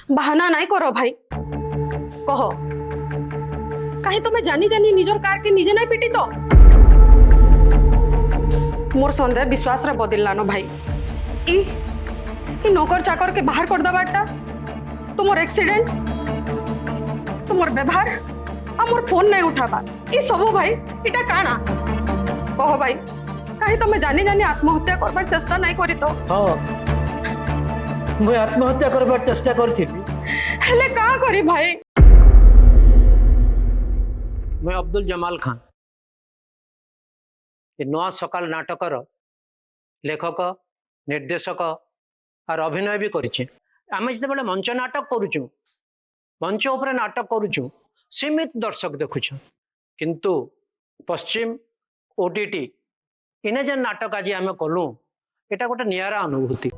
बाहाना नहीं करो भाई कह कहीं तुम्हें जानी जानी निजर कार के निजे नहीं पिटी तो मोर संदेह विश्वास रे बदलला न भाई ई नौकर चाकर के बाहर कर दबाटा तुमर एक्सीडेंट तुमर व्यवहार आ मोर फोन नहीं उठाबा ई सब भाई इटा काना कह भाई कहीं तुम्हें जानी जानी आत्महत्या करबार चेष्टा नहीं करी तो हाँ मुझे आत्महत्या करबार चेष्टा करथिली हेले का करी भाई मैं अब्दुल जमाल खान ये नवा सकाल नाटकर लेखक निर्देशक और अभिनय भी करें आम जो मंच नाटक करुचु मंच उपर नाटक करुचु सीमित दर्शक देखुछ किंतु पश्चिम ओटीटी इने जे नाटक आज आम कलु एटा गोटे नियारा अनुभूति।